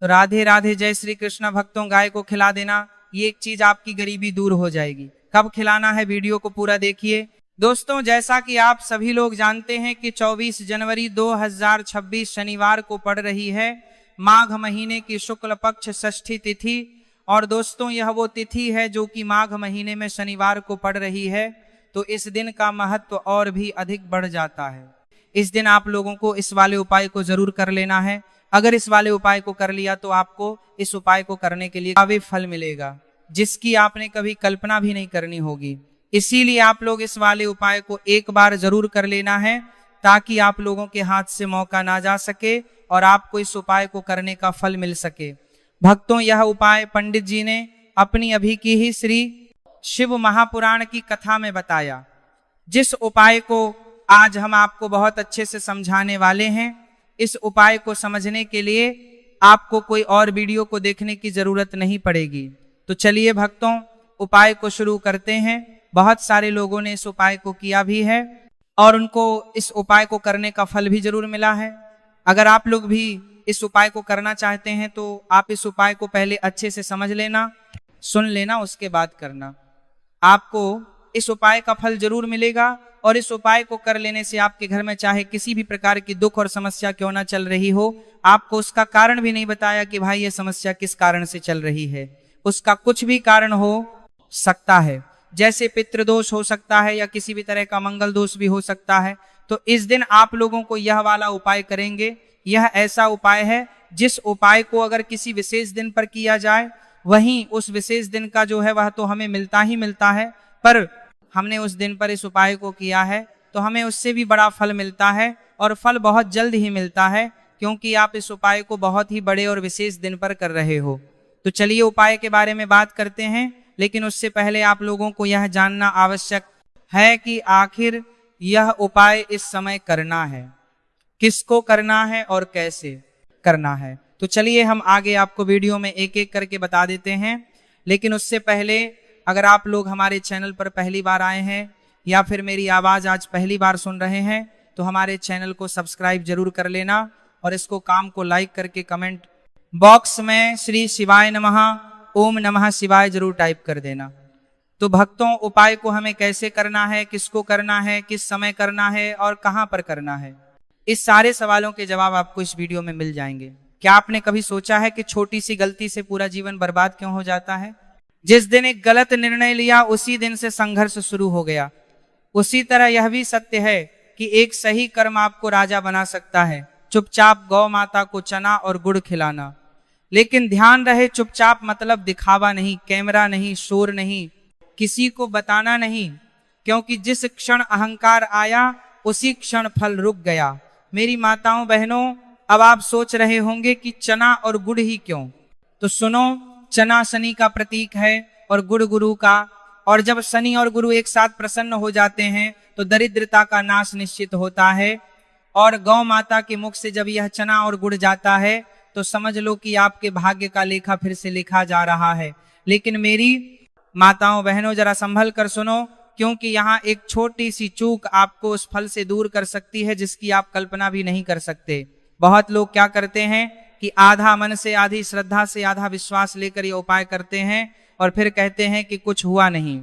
तो राधे राधे, जय श्री कृष्ण। भक्तों, गाय को खिला देना, ये एक चीज आपकी गरीबी दूर हो जाएगी। कब खिलाना है, वीडियो को पूरा देखिए। दोस्तों, जैसा कि आप सभी लोग जानते हैं कि 24 जनवरी 2026 शनिवार को पड़ रही है माघ महीने की शुक्ल पक्ष षष्ठी तिथि। और दोस्तों, यह वो तिथि है जो कि माघ महीने में शनिवार को पड़ रही है, तो इस दिन का महत्व और भी अधिक बढ़ जाता है। इस दिन आप लोगों को इस वाले उपाय को जरूर कर लेना है। अगर इस वाले उपाय को कर लिया तो आपको इस उपाय को करने के लिए काफी फल मिलेगा, जिसकी आपने कभी कल्पना भी नहीं करनी होगी। इसीलिए आप लोग इस वाले उपाय को एक बार जरूर कर लेना है, ताकि आप लोगों के हाथ से मौका ना जा सके और आपको इस उपाय को करने का फल मिल सके। भक्तों, यह उपाय पंडित जी ने अपनी अभी की ही श्री शिव महापुराण की कथा में बताया, जिस उपाय को आज हम आपको बहुत अच्छे से समझाने वाले हैं। इस उपाय को समझने के लिए आपको कोई और वीडियो को देखने की जरूरत नहीं पड़ेगी। तो चलिए भक्तों, उपाय को शुरू करते हैं। बहुत सारे लोगों ने इस उपाय को किया भी है और उनको इस उपाय को करने का फल भी जरूर मिला है। अगर आप लोग भी इस उपाय को करना चाहते हैं तो आप इस उपाय को पहले अच्छे से समझ लेना, सुन लेना, उसके बाद करना। आपको इस उपाय का फल जरूर मिलेगा और इस उपाय को कर लेने से आपके घर में चाहे किसी भी प्रकार की दुख और समस्या क्यों ना चल रही हो, आपको उसका कारण भी नहीं बताया कि भाई ये समस्या किस कारण से चल रही है, उसका कुछ भी कारण हो सकता है। जैसे पितृदोष हो सकता है या किसी भी तरह का मंगल दोष भी हो सकता है। तो इस दिन आप लोगों को यह वाला उपाय करेंगे। यह ऐसा उपाय है जिस उपाय को अगर किसी विशेष दिन पर किया जाए, वहीं उस विशेष दिन का जो है वह तो हमें मिलता ही मिलता है, पर हमने उस दिन पर इस उपाय को किया है तो हमें उससे भी बड़ा फल मिलता है और फल बहुत जल्द ही मिलता है, क्योंकि आप इस उपाय को बहुत ही बड़े और विशेष दिन पर कर रहे हो। तो चलिए उपाय के बारे में बात करते हैं, लेकिन उससे पहले आप लोगों को यह जानना आवश्यक है कि आखिर यह उपाय इस समय करना है, किसको करना है और कैसे करना है। तो चलिए हम आगे आपको वीडियो में एक एक करके बता देते हैं। लेकिन उससे पहले, अगर आप लोग हमारे चैनल पर पहली बार आए हैं या फिर मेरी आवाज आज पहली बार सुन रहे हैं, तो हमारे चैनल को सब्सक्राइब जरूर कर लेना और इसको काम को लाइक करके कमेंट बॉक्स में श्री शिवाय नमः, ओम नमः शिवाय जरूर टाइप कर देना। तो भक्तों, उपाय को हमें कैसे करना है, किसको करना है, किस समय करना है और कहां पर करना है, इस सारे सवालों के जवाब आपको इस वीडियो में मिल जाएंगे। क्या आपने कभी सोचा है कि छोटी सी गलती से पूरा जीवन बर्बाद क्यों हो जाता है? जिस दिन एक गलत निर्णय लिया उसी दिन से संघर्ष शुरू हो गया। उसी तरह यह भी सत्य है कि एक सही कर्म आपको राजा बना सकता है। चुपचाप गौ माता को चना और गुड़ खिलाना। लेकिन ध्यान रहे, चुपचाप मतलब दिखावा नहीं, कैमरा नहीं, शोर नहीं, किसी को बताना नहीं, क्योंकि जिस क्षण अहंकार आया उसी क्षण फल रुक गया। मेरी माताओं बहनों, अब आप सोच रहे होंगे कि चना और गुड़ ही क्यों? तो सुनो, चना शनि का प्रतीक है और गुड़ गुरु का, और जब शनि और गुरु एक साथ प्रसन्न हो जाते हैं तो दरिद्रता का नाश निश्चित होता है। और गौ माता के मुख से जब यह चना और गुड़ जाता है तो समझ लो कि आपके भाग्य का लेखा फिर से लिखा जा रहा है। लेकिन मेरी माताओं बहनों, जरा संभल कर सुनो, क्योंकि यहाँ एक छोटी सी चूक आपको उस फल से दूर कर सकती है जिसकी आप कल्पना भी नहीं कर सकते। बहुत लोग क्या करते हैं कि आधा मन से, आधी श्रद्धा से, आधा विश्वास लेकर ये उपाय करते हैं और फिर कहते हैं कि कुछ हुआ नहीं।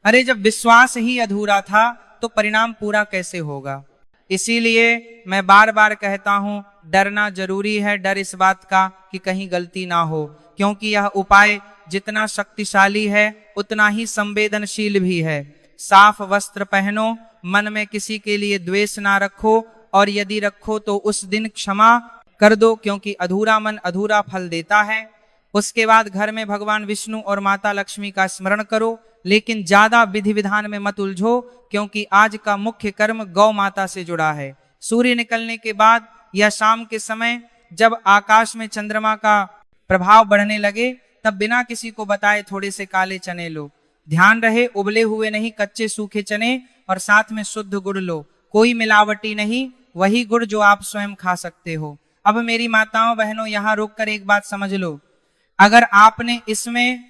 अरे, जब विश्वास ही अधूरा था तो परिणाम पूरा कैसे होगा? इसीलिए मैं बार बार कहता हूं, डरना जरूरी है। डर इस बात का कि कहीं गलती ना हो, क्योंकि यह उपाय जितना शक्तिशाली है उतना ही संवेदनशील भी है। साफ वस्त्र पहनो, मन में किसी के लिए द्वेष ना रखो, और यदि रखो तो उस दिन क्षमा कर दो, क्योंकि अधूरा मन अधूरा फल देता है। उसके बाद घर में भगवान विष्णु और माता लक्ष्मी का स्मरण करो, लेकिन ज्यादा विधि विधान में मत उलझो, क्योंकि आज का मुख्य कर्म गौ माता से जुड़ा है। सूर्य निकलने के बाद या शाम के समय जब आकाश में चंद्रमा का प्रभाव बढ़ने लगे, तब बिना किसी को बताए थोड़े से काले चने लो। ध्यान रहे, उबले हुए नहीं, कच्चे सूखे चने, और साथ में शुद्ध गुड़ लो। कोई मिलावटी नहीं, वही गुड़ जो आप स्वयं खा सकते हो। अब मेरी माताओं बहनों, यहाँ रोककर एक बात समझ लो। अगर आपने इसमें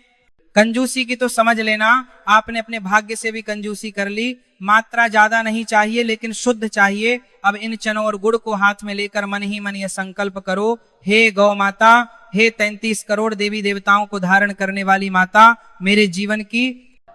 कंजूसी की तो समझ लेना, आपने अपने भाग्य से भी कंजूसी कर ली। मात्रा ज्यादा नहीं चाहिए, लेकिन शुद्ध चाहिए। अब इन चनों और गुड़ को हाथ में लेकर मन ही मन यह संकल्प करो, हे गौ माता, हे 33 करोड़ देवी देवताओं को धारण करने वाली माता, मेरे जीवन की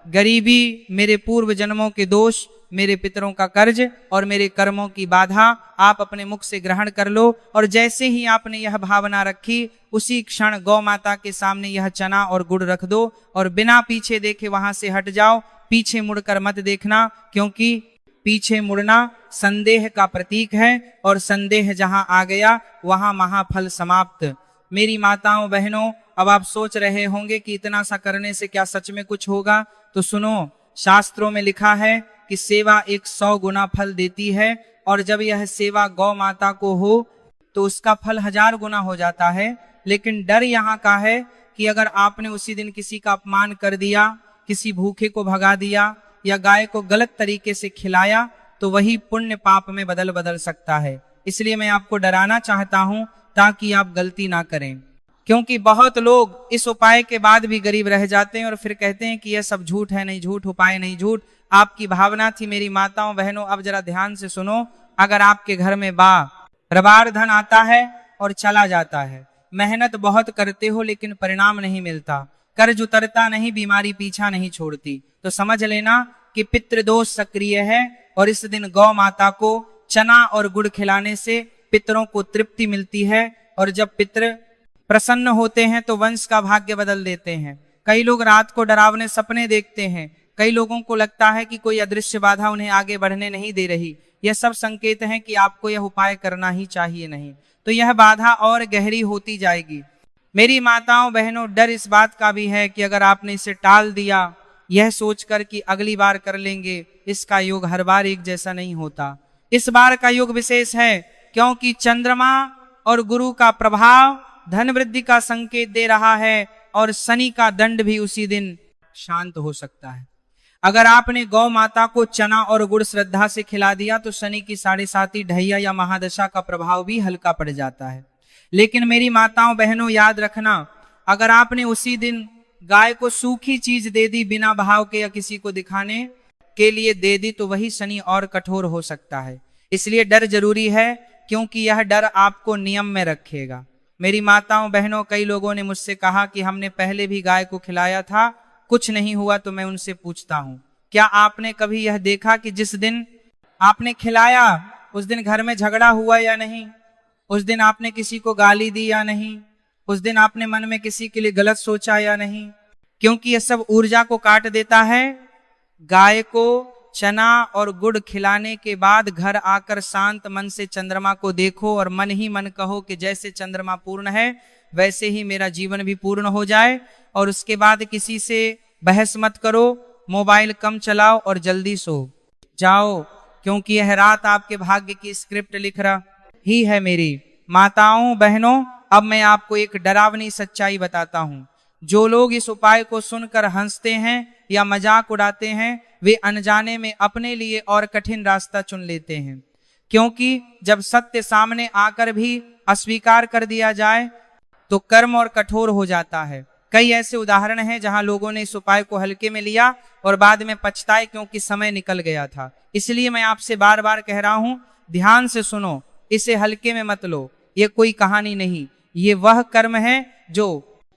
गरीबी, मेरे पूर्व जन्मों के दोष, मेरे पितरों का कर्ज और मेरे कर्मों की बाधा आप अपने मुख से ग्रहण कर लो। और जैसे ही आपने यह भावना रखी, उसी क्षण गौ माता के सामने यह चना और गुड़ रख दो और बिना पीछे देखे वहां से हट जाओ। पीछे मुड़कर मत देखना, क्योंकि पीछे मुड़ना संदेह का प्रतीक है और संदेह जहां आ गया वहां महाफल समाप्त। मेरी माताओं बहनों, अब आप सोच रहे होंगे कि इतना सा करने से क्या सच में कुछ होगा? तो सुनो, शास्त्रों में लिखा है कि सेवा 100 गुना फल देती है, और जब यह सेवा गौ माता को हो तो उसका फल 1000 गुना हो जाता है। लेकिन डर यहाँ का है कि अगर आपने उसी दिन किसी का अपमान कर दिया, किसी भूखे को भगा दिया या गाय को गलत तरीके से खिलाया, तो वही पुण्य पाप में बदल सकता है। इसलिए मैं आपको डराना चाहता हूं ताकि आप गलती ना करें, क्योंकि बहुत लोग इस उपाय के बाद भी गरीब रह जाते हैं और फिर कहते हैं कि यह सब झूठ है। नहीं झूठ, उपाय नहीं झूठ, आपकी भावना थी। मेरी माताओं बहनों, अब जरा ध्यान से सुनो। अगर आपके घर में रबार धन आता है और चला जाता है, मेहनत बहुत करते हो लेकिन परिणाम नहीं मिलता, कर्ज उतरता नहीं, बीमारी पीछा नहीं छोड़ती, तो समझ लेना कि पितृदोष सक्रिय है। और इस दिन गौ माता को चना और गुड़ खिलाने से पितरों को तृप्ति मिलती है, और जब पितर प्रसन्न होते हैं तो वंश का भाग्य बदल देते हैं। कई लोग रात को डरावने सपने देखते हैं, कई लोगों को लगता है कि कोई अदृश्य बाधा उन्हें आगे बढ़ने नहीं दे रही। यह सब संकेत हैं कि आपको यह उपाय करना ही चाहिए, नहीं तो यह बाधा और गहरी होती जाएगी। मेरी माताओं बहनों, डर इस बात का भी है कि अगर आपने इसे टाल दिया यह सोचकर कि अगली बार कर लेंगे, इसका योग हर बार एक जैसा नहीं होता। इस बार का योग विशेष है क्योंकि चंद्रमा और गुरु का प्रभाव धन वृद्धि का संकेत दे रहा है, और शनि का दंड भी उसी दिन शांत हो सकता है। अगर आपने गौ माता को चना और गुड़ श्रद्धा से खिला दिया तो शनि की 7.5 ढैया या महादशा का प्रभाव भी हल्का पड़ जाता है। लेकिन मेरी माताओं बहनों, याद रखना, अगर आपने उसी दिन गाय को सूखी चीज दे दी बिना भाव के या किसी को दिखाने के लिए दे दी, तो वही शनि और कठोर हो सकता है। इसलिए डर जरूरी है, क्योंकि यह डर आपको नियम में रखेगा। मेरी माताओं बहनों, कई लोगों ने मुझसे कहा कि हमने पहले भी गाय को खिलाया था, कुछ नहीं हुआ। तो मैं उनसे पूछता हूं, क्या आपने कभी यह देखा कि जिस दिन आपने खिलाया उस दिन घर में झगड़ा हुआ या नहीं? उस दिन आपने किसी को गाली दी या नहीं? उस दिन आपने मन में किसी के लिए गलत सोचा या नहीं? क्योंकि यह सब ऊर्जा को काट देता है। गाय को चना और गुड़ खिलाने के बाद घर आकर शांत मन से चंद्रमा को देखो और मन ही मन कहो कि जैसे चंद्रमा पूर्ण है वैसे ही मेरा जीवन भी पूर्ण हो जाए। और उसके बाद किसी से बहस मत करो, मोबाइल कम चलाओ और जल्दी सो जाओ, क्योंकि यह रात आपके भाग्य की स्क्रिप्ट लिख रही है। मेरी माताओं बहनों, अब मैं आपको एक डरावनी सच्चाई बताता हूं। जो लोग इस उपाय को सुनकर हंसते हैं या मजाक उड़ाते हैं, वे अनजाने में अपने लिए और कठिन रास्ता चुन लेते हैं, क्योंकि जब सत्य सामने आकर भी अस्वीकार कर दिया जाए तो कर्म और कठोर हो जाता है। कई ऐसे उदाहरण हैं जहां लोगों ने इस उपाय को हल्के में लिया और बाद में पछताए क्योंकि समय निकल गया था। इसलिए मैं आपसे बार बार कह रहा हूं, ध्यान से सुनो, इसे हल्के में मत लो। ये कोई कहानी नहीं, ये वह कर्म है जो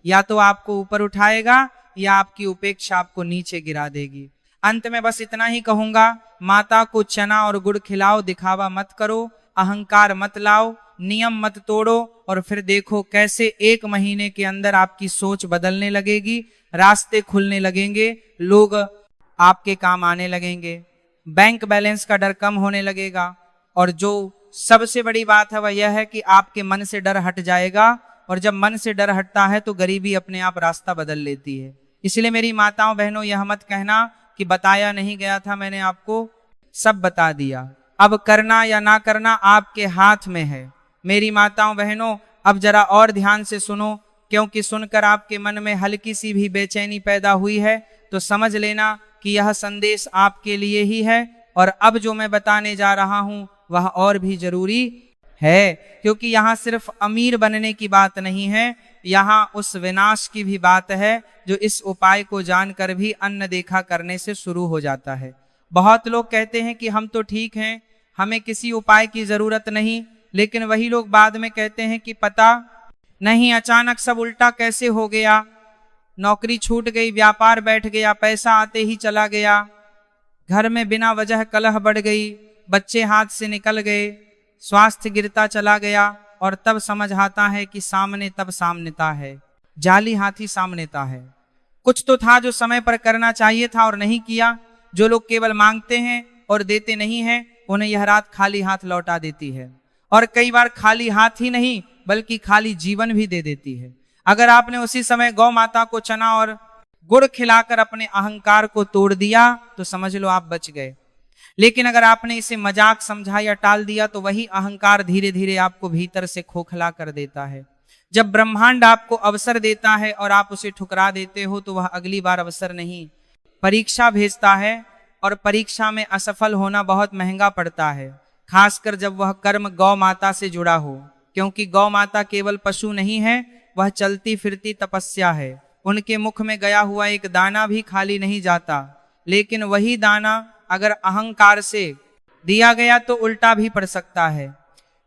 या तो आपको ऊपर उठाएगा या आपकी उपेक्षा आपको नीचे गिरा देगी। अंत में बस इतना ही कहूंगा, माता को चना और गुड़ खिलाओ, दिखावा मत करो, अहंकार मत लाओ, नियम मत तोड़ो, और फिर देखो कैसे 1 महीने के अंदर आपकी सोच बदलने लगेगी, रास्ते खुलने लगेंगे, लोग आपके काम आने लगेंगे, बैंक बैलेंस का डर कम होने लगेगा, और जो सबसे बड़ी बात है वह यह है कि आपके मन से डर हट जाएगा। और जब मन से डर हटता है तो गरीबी अपने आप रास्ता बदल लेती है। इसलिए मेरी माताओं बहनों, यह मत कहना कि बताया नहीं गया था, मैंने आपको सब बता दिया। अब करना या ना करना आपके हाथ में है। मेरी माताओं बहनों, अब जरा और ध्यान से सुनो, क्योंकि सुनकर आपके मन में हल्की सी भी बेचैनी पैदा हुई है तो समझ लेना कि यह संदेश आपके लिए ही है। और अब जो मैं बताने जा रहा हूं वह और भी जरूरी है, क्योंकि यहाँ सिर्फ अमीर बनने की बात नहीं है, यहाँ उस विनाश की भी बात है जो इस उपाय को जानकर भी अनदेखा करने से शुरू हो जाता है। बहुत लोग कहते हैं कि हम तो ठीक हैं, हमें किसी उपाय की जरूरत नहीं, लेकिन वही लोग बाद में कहते हैं कि पता नहीं अचानक सब उल्टा कैसे हो गया, नौकरी छूट गई, व्यापार बैठ गया, पैसा आते ही चला गया, घर में बिना वजह कलह बढ़ गई, बच्चे हाथ से निकल गए, स्वास्थ्य गिरता चला गया, और तब समझ आता है कि सामने तब सामनेता है, जाली हाथी सामनेता है। कुछ तो था जो समय पर करना चाहिए था और नहीं किया। जो लोग केवल मांगते हैं और देते नहीं हैं, उन्हें यह रात खाली हाथ लौटा देती है, और कई बार खाली हाथ ही नहीं बल्कि खाली जीवन भी दे देती है। अगर आपने उसी समय गौ माता को चना और गुड़ खिलाकर अपने अहंकार को तोड़ दिया तो समझ लो आप बच गए। लेकिन अगर आपने इसे मजाक समझा या टाल दिया तो वही अहंकार धीरे धीरे आपको भीतर से खोखला कर देता है। जब ब्रह्मांड आपको अवसर देता है और आप उसे ठुकरा देते हो तो वह अगली बार अवसर नहीं, परीक्षा भेजता है, और परीक्षा में असफल होना बहुत महंगा पड़ता है, खासकर जब वह कर्म गौ माता से जुड़ा हो, क्योंकि गौ माता केवल पशु नहीं है, वह चलती फिरती तपस्या है। उनके मुख में गया हुआ एक दाना भी खाली नहीं जाता, लेकिन वही दाना अगर अहंकार से दिया गया तो उल्टा भी पड़ सकता है।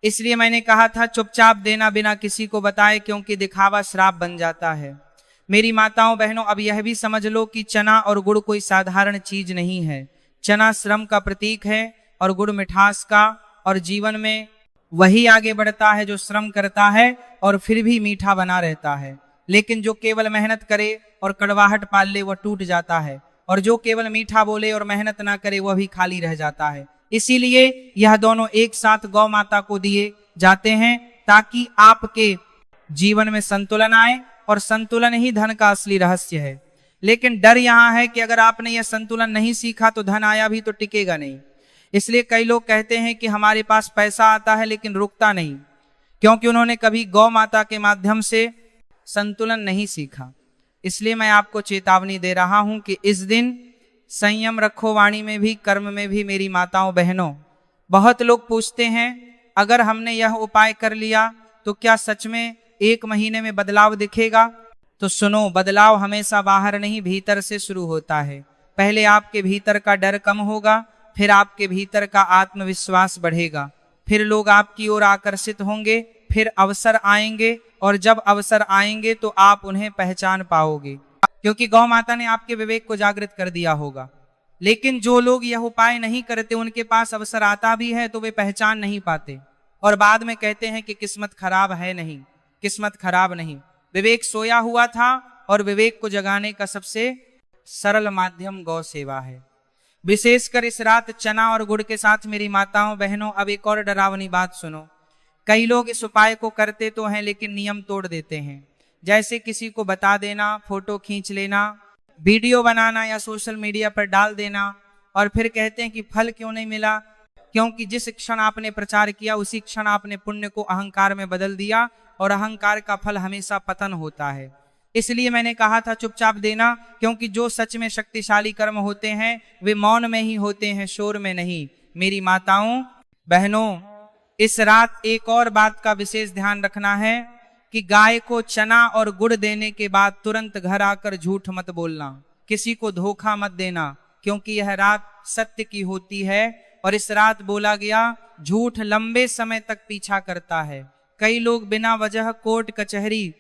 इसलिए मैंने कहा था चुपचाप देना बिना किसी को बताए, क्योंकि दिखावा श्राप बन जाता है। मेरी माताओं बहनों, अब यह भी समझ लो कि चना और गुड़ कोई साधारण चीज नहीं है। चना श्रम का प्रतीक है और गुड़ मिठास का, और जीवन में वही आगे बढ़ता है जो श्रम करता है और फिर भी मीठा बना रहता है। लेकिन जो केवल मेहनत करे और कड़वाहट पाल ले वह टूट जाता है, और जो केवल मीठा बोले और मेहनत ना करे वह भी खाली रह जाता है। इसीलिए यह दोनों एक साथ गौ माता को दिए जाते हैं ताकि आपके जीवन में संतुलन आए, और संतुलन ही धन का असली रहस्य है। लेकिन डर यहाँ है कि अगर आपने यह संतुलन नहीं सीखा तो धन आया भी तो टिकेगा नहीं। इसलिए कई लोग कहते हैं कि हमारे पास पैसा आता है लेकिन रुकता नहीं, क्योंकि उन्होंने कभी गौ माता के माध्यम से संतुलन नहीं सीखा। इसलिए मैं आपको चेतावनी दे रहा हूं कि इस दिन संयम रखो, वाणी में भी कर्म में भी। मेरी माताओं बहनों, बहुत लोग पूछते हैं अगर हमने यह उपाय कर लिया तो क्या सच में 1 महीने में बदलाव दिखेगा? तो सुनो, बदलाव हमेशा बाहर नहीं भीतर से शुरू होता है। पहले आपके भीतर का डर कम होगा, फिर आपके भीतर का आत्मविश्वास बढ़ेगा, फिर लोग आपकी ओर आकर्षित होंगे, फिर अवसर आएंगे, और जब अवसर आएंगे तो आप उन्हें पहचान पाओगे, क्योंकि गौ माता ने आपके विवेक को जागृत कर दिया होगा। लेकिन जो लोग यह उपाय नहीं करते, उनके पास अवसर आता भी है तो वे पहचान नहीं पाते, और बाद में कहते हैं कि किस्मत खराब है। नहीं, किस्मत खराब नहीं, विवेक सोया हुआ था, और विवेक को जगाने का सबसे सरल माध्यम गौ सेवा है। विशेषकर इस रात चना और गुड़ के साथ मेरी माताओं बहनों, अब एक और डरावनी बात सुनो। कई लोग इस उपाय को करते तो हैं लेकिन नियम तोड़ देते हैं। जैसे किसी को बता देना, फोटो खींच लेना, वीडियो बनाना या सोशल मीडिया पर डाल देना, और फिर कहते हैं कि फल क्यों नहीं मिला, क्योंकि जिस क्षण आपने प्रचार किया उसी क्षण आपने पुण्य को अहंकार में बदल दिया, और अहंकार का फल हमेशा पतन होता है। इसलिए मैंने कहा था चुपचाप देना, क्योंकि जो सच में शक्तिशाली कर्म होते हैं वे मौन में ही होते हैं, शोर में नहीं। मेरी माताओं बहनों, इस रात एक और बात का विशेष ध्यान रखना है कि गाय को चना और गुड़ देने के बाद तुरंत घर आकर झूठ मत बोलना, किसी को धोखा मत देना, क्योंकि यह रात सत्य की होती है। और इस रात बोला गया झूठ लंबे समय तक पीछा करता है। कई लोग बिना वजह कोर्ट कचहरी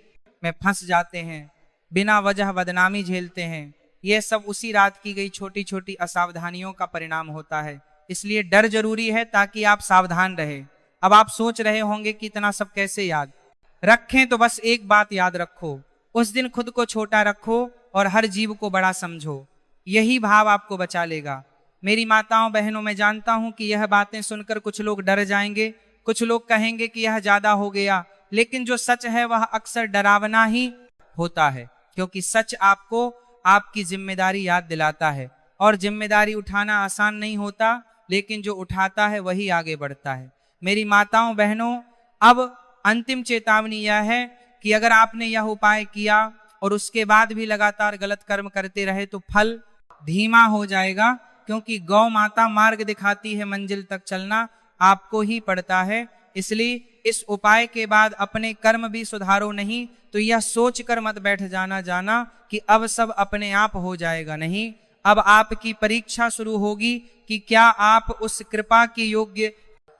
में फंस जाते हैं, बिना वजह बदनामी झेलते हैं। यह सब उसी रात की गई छोटी छोटी असावधानियों का परिणाम होता है। इसलिए डर जरूरी है ताकि आप सावधान रहे। अब आप सोच रहे होंगे कि इतना सब कैसे याद रखें, तो बस एक बात याद रखो, उस दिन खुद को छोटा रखो और हर जीव को बड़ा समझो। यही भाव आपको बचा लेगा। मेरी माताओं बहनों, मैं जानता हूं कि यह बातें सुनकर कुछ लोग डर जाएंगे, कुछ लोग कहेंगे कि यह ज्यादा हो गया, लेकिन जो सच है वह अक्सर डरावना ही होता है, क्योंकि सच आपको आपकी जिम्मेदारी याद दिलाता है। और जिम्मेदारी उठाना आसान नहीं होता, लेकिन जो उठाता है वही आगे बढ़ता है। मेरी माताओं बहनों, अब अंतिम चेतावनी यह है कि अगर आपने यह उपाय किया और उसके बाद भी लगातार गलत कर्म करते रहे तो फल धीमा हो जाएगा, क्योंकि गौ माता मार्ग दिखाती है, मंजिल तक चलना आपको ही पड़ता है। इसलिए इस उपाय के बाद अपने कर्म भी सुधारो नहीं तो यह सोचकर मत बैठ जाना कि अब सब अपने आप हो जाएगा। नहीं, अब आपकी परीक्षा शुरू होगी कि क्या आप उस कृपा के योग्य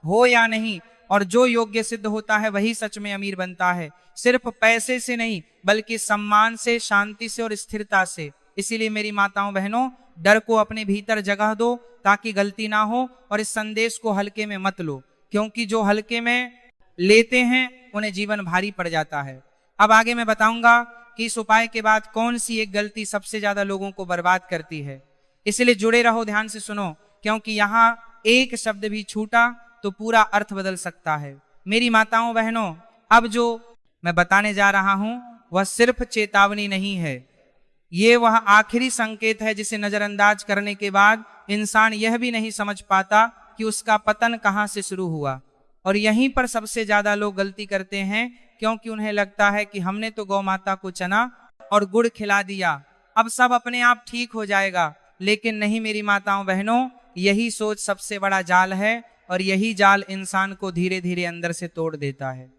हो या नहीं। और जो योग्य सिद्ध होता है वही सच में अमीर बनता है, सिर्फ पैसे से नहीं बल्कि सम्मान से, शांति से और स्थिरता से। इसीलिए मेरी माताओं बहनों, डर को अपने भीतर जगह दो ताकि गलती ना हो, और इस संदेश को हल्के में मत लो, क्योंकि जो हल्के में लेते हैं उन्हें जीवन भारी पड़ जाता है। अब आगे मैं बताऊंगा कि इस उपाय के बाद कौन सी एक गलती सबसे ज्यादा लोगों को बर्बाद करती है। इसलिए जुड़े रहो, ध्यान से सुनो, क्योंकि यहाँ एक शब्द भी छूटा तो पूरा अर्थ बदल सकता है। मेरी माताओं बहनों, अब जो मैं बताने जा रहा हूं वह सिर्फ चेतावनी नहीं है, ये वह आखिरी संकेत है जिसे नजरअंदाज करने के बाद इंसान यह भी नहीं समझ पाता कि उसका पतन कहां से शुरू हुआ। और यहीं पर सबसे ज्यादा लोग गलती करते हैं, क्योंकि उन्हें लगता है कि हमने तो गौ माता को चना और गुड़ खिला दिया, अब सब अपने आप ठीक हो जाएगा। लेकिन नहीं मेरी माताओं बहनों, यही सोच सबसे बड़ा जाल है, और यही जाल इंसान को धीरे धीरे अंदर से तोड़ देता है।